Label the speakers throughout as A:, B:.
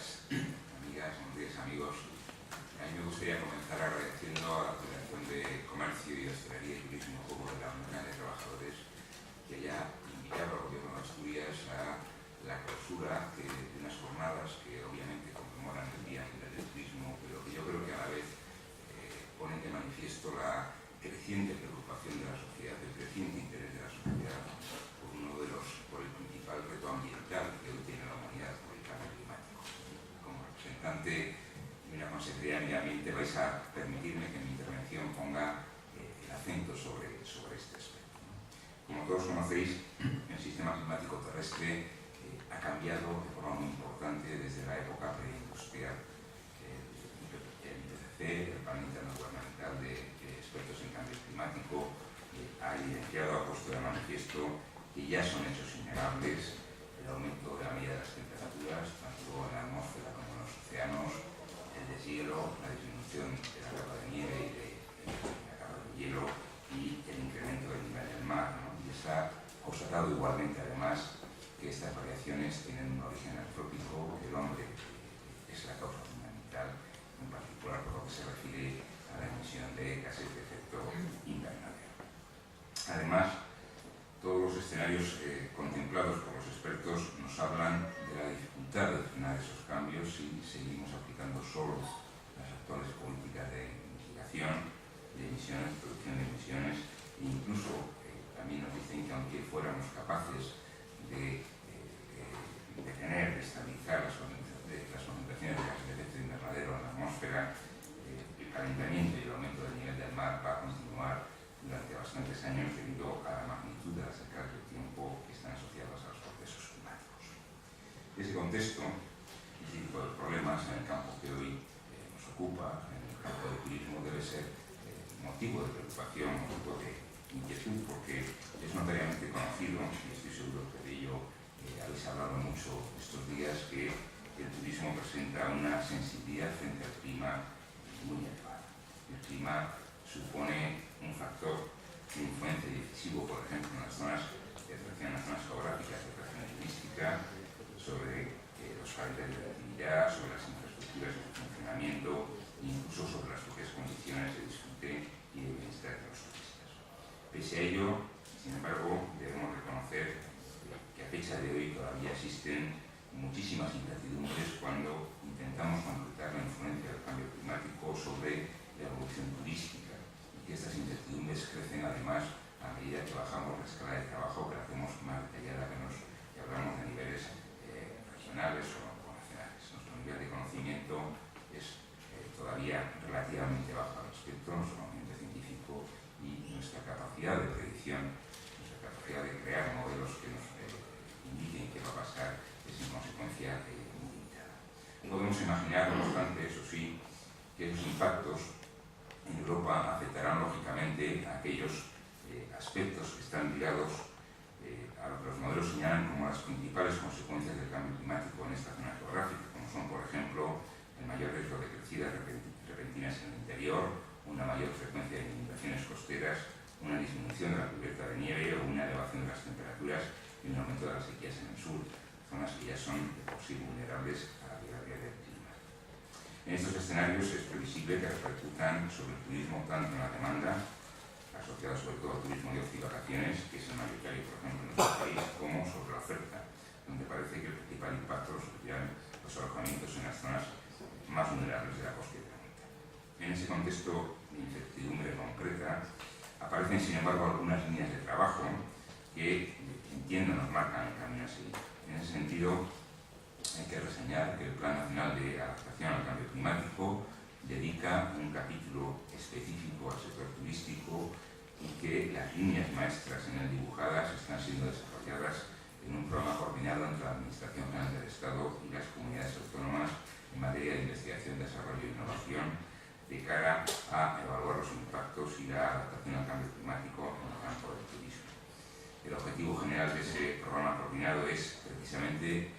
A: días, amigas, buenos días, amigos. A mí me gustaría comenzar agradeciendo a la Federación de Comercio y Hostelería y Turismo como de la Unión de Trabajadores que haya invitado al Gobierno de Asturias a la clausura de unas jornadas que obviamente conmemoran el Día Mundial del Turismo, pero que yo creo que a la vez ponen de manifiesto la creciente preocupación de la sociedad, el creciente interés de la sociedad por el principal reto ambiental que hoy tiene la humanidad, por el cambio climático. Como representante de una Consejería de Medio Ambiente vais a permitirme que mi intervención ponga el acento sobre este aspecto. Como todos conocéis, el sistema climático terrestre ha cambiado de forma muy importante desde la época preindustrial. El IPCC, el Panel Intergubernamental de Expertos en Cambio Climático, ha evidenciado, ha puesto de manifiesto que ya son hechos innegables el aumento de la media de las temperaturas, tanto en la atmósfera como en los océanos, el deshielo, la disminución de la capa de nieve y de la capa de hielo y el incremento del nivel del mar, ¿no? Y está constatado igualmente, además, que estas variaciones tienen un origen antrópico, que el hombre es la causa fundamental, en particular por lo que se refiere a la emisión de gases de efecto invernadero. Además, todos los escenarios contemplados por los expertos nos hablan de la dificultad de frenar esos cambios si seguimos aplicando solo las actuales políticas de mitigación de emisiones, producción de emisiones, e incluso también nos dicen que aunque fuéramos capaces de estabilizar las concentraciones de gases de efecto invernadero en la atmósfera, el calentamiento y el aumento del nivel del mar va a continuar durante bastantes años debido a la magnitud de las escalas del tiempo que están asociadas a los procesos climáticos. Ese contexto, este tipo de problemas en el campo que hoy nos ocupa, en el campo del turismo, debe ser motivo de preocupación, motivo de inquietud, porque es notoriamente conocido, y estoy seguro que de ello habéis hablado mucho estos días, que el turismo presenta una sensibilidad frente al clima muy elevada. El clima supone un factor de influencia decisivo, por ejemplo, en las zonas de atracción, en las zonas geográficas de atracción turística, sobre los calendarios de actividad, sobre las infraestructuras de funcionamiento e incluso sobre las propias condiciones de disfrute y de bienestar de los turistas. Pese a ello, sin embargo, debemos reconocer que a fecha de hoy todavía existen muchísimas incertidumbres cuando intentamos concretar la influencia del cambio climático sobre la evolución turística, y que estas incertidumbres crecen además a medida que bajamos la escala de trabajo, que la hacemos más detallada, que hablamos de niveles regionales o nacionales. Nuestro nivel de conocimiento es todavía relativamente bajo al respecto, nuestro conocimiento científico y nuestra capacidad de predicción, nuestra capacidad de crear modelos que nos indiquen qué va a pasar es en consecuencia muy limitada. Podemos imaginar, no obstante, eso sí, que esos impactos en Europa afectarán lógicamente a aquellos aspectos que están ligados a lo que los modelos señalan como las principales consecuencias del cambio climático en esta zona geográfica, como son, por ejemplo, el mayor riesgo de crecidas repentinas en el interior, una mayor frecuencia de inundaciones costeras, una disminución de la cubierta de nieve o una elevación de las temperaturas y un aumento de las sequías en el sur, zonas que ya son de por sí vulnerables a la variabilidad del clima. En estos escenarios es previsible que repercutan sobre el turismo tanto en la demanda, asociada sobre todo al turismo de ocio y vacaciones, que es el mayoritario, por ejemplo, en nuestro país, como sobre la oferta, donde parece que el principal impacto lo sufrirán los alojamientos en las zonas más vulnerables de la costa y planeta. En ese contexto de incertidumbre concreta, aparecen, sin embargo, algunas líneas de trabajo que, entiendo, nos marcan el camino a seguir. En ese sentido, hay que reseñar que el Plan Nacional de Adaptación al Cambio Climático dedica un capítulo específico al sector turístico y que las líneas maestras en él dibujadas están siendo desarrolladas en un programa coordinado entre la Administración General del Estado y las comunidades autónomas en materia de investigación, desarrollo e innovación de cara a evaluar los impactos y la adaptación al cambio climático en el campo del turismo. El objetivo general de ese programa coordinado es precisamente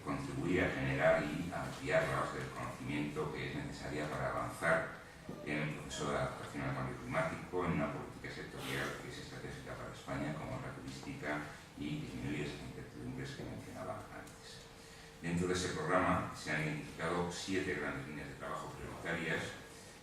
A: contribuir a generar y ampliar la base del conocimiento que es necesaria para avanzar en el proceso de adaptación al cambio climático, en una política sectorial que es estratégica para España, como la turística, y disminuir esas incertidumbres que mencionaba antes. Dentro de ese programa se han identificado 7 grandes líneas de trabajo prioritarias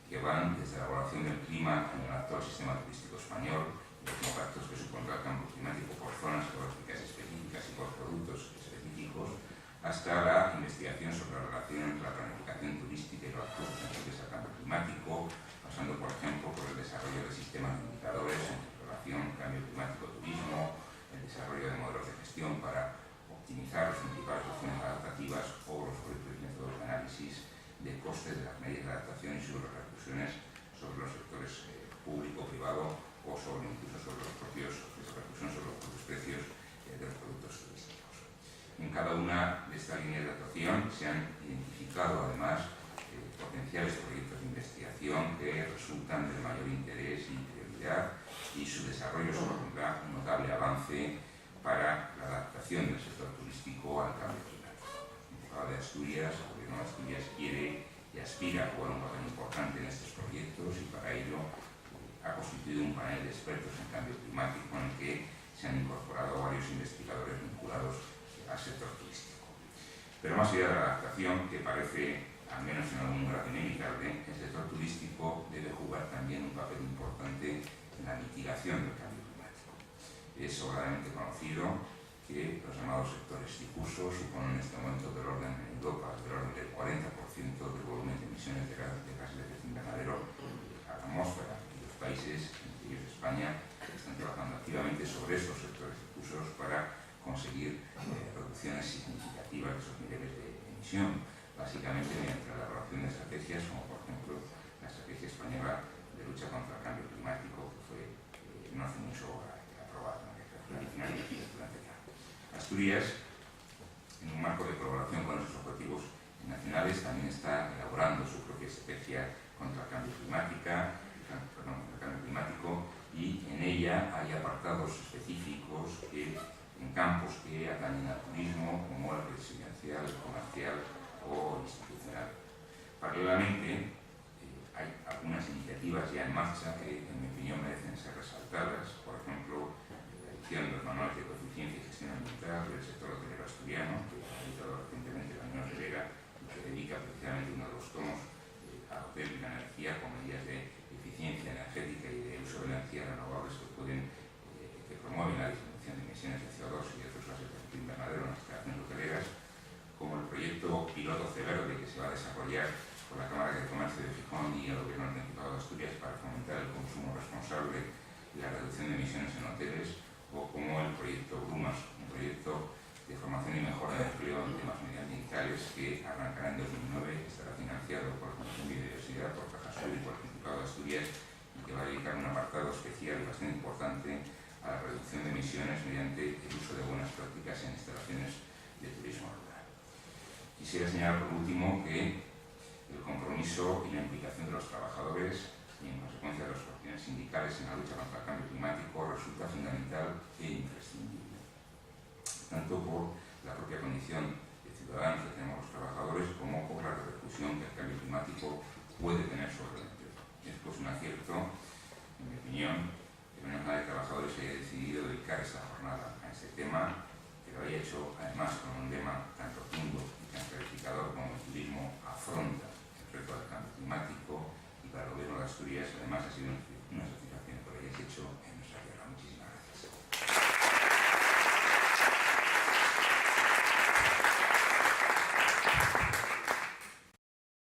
A: que van desde la evaluación del clima en el actual sistema turístico español, los impactos que supondrá el cambio climático por zonas geográficas específicas y por productos específicos, hasta la investigación sobre la relación entre la planificación turística y los recursos sensibles al cambio climático, pasando, por ejemplo, por el desarrollo de sistemas de indicadores en relación cambio climático-turismo, el desarrollo de modelos de gestión para optimizar las principales opciones adaptativas o los proyectos y métodos de análisis de costes de las medidas de adaptación y sus repercusiones sobre los sectores público, privado o sobre incluso sobre los propios precios de los productos turísticos. En cada una de estas líneas de actuación se han identificado además potenciales proyectos de investigación que resultan del mayor interés y prioridad, y su desarrollo supondrá un notable avance para la adaptación del sector turístico al cambio climático. En el Principado de Asturias, el Gobierno de Asturias quiere y aspira a jugar un papel importante en estos proyectos, y para ello ha constituido un panel de expertos en cambio climático en el que se han incorporado varios investigadores vinculados al sector turístico. Pero más allá de la adaptación, que parece, al menos en algún grado, inevitable, el sector turístico debe jugar también un papel importante en la mitigación del cambio climático. Es sobradamente conocido que los llamados sectores difusos suponen en este momento del orden en Europa del orden del 40% del volumen de emisiones de gases de efecto invernadero a la atmósfera, y los países, entre ellos España, están trabajando activamente sobre estos sectores difusos para conseguir reducciones significativas de esos niveles de emisión, básicamente mediante la elaboración de estrategias como, por ejemplo, la estrategia española de lucha contra el cambio climático, que fue no hace mucho aprobada en la final de la legislatura anterior. Asturias, en un marco de colaboración con esos objetivos nacionales, también está elaborando su propia estrategia contra el cambio climático, y en ella hay apartados específicos en campos que atañen al turismo, como el residencial, el comercial o institucional. Paralelamente, hay algunas iniciativas ya en marcha que, en mi opinión, merecen ser resaltadas. Por ejemplo, la edición de los manuales de coeficiencia y gestión ambiental del sector hotelero asturiano, que ha editado recientemente la Unión Hotelera, y que dedica precisamente uno de los tomos al hotel y la energía, con medidas de eficiencia energética y de uso de energías renovables que promueven la disminución de emisiones de CO2 y de otros gases de efecto invernadero en las instalaciones hoteleras, como el proyecto piloto C-Verde, que se va a desarrollar por la Cámara de Comercio de Gijón y el Gobierno del Principado de Asturias para fomentar el consumo responsable y la reducción de emisiones en hoteles, o como el proyecto Brumas, un proyecto de formación y mejora de empleo en temas medioambientales que arrancará en 2009, estará financiado por la Comisión de Biodiversidad, por Cajasur y por el Principado de Asturias, y que va a dedicar un apartado especial y bastante importante a la reducción de emisiones mediante el uso de buenas prácticas en instalaciones de turismo rural. Quisiera señalar por último que el compromiso y la implicación de los trabajadores y, en consecuencia, de las organizaciones sindicales en la lucha contra el cambio climático resulta fundamental e imprescindible, tanto por la propia condición de ciudadanos que tenemos los trabajadores, como por la repercusión que el cambio climático puede tener sobre el empleo. Es pues un acierto, en mi opinión, que la Unión de Trabajadores haya decidido dedicar esta jornada a este tema, que lo haya hecho además con un lema tan rotundo y tan clarificador como el turismo afronta el reto del cambio climático, y para el Gobierno de Asturias además ha sido una satisfacción que lo hayáis hecho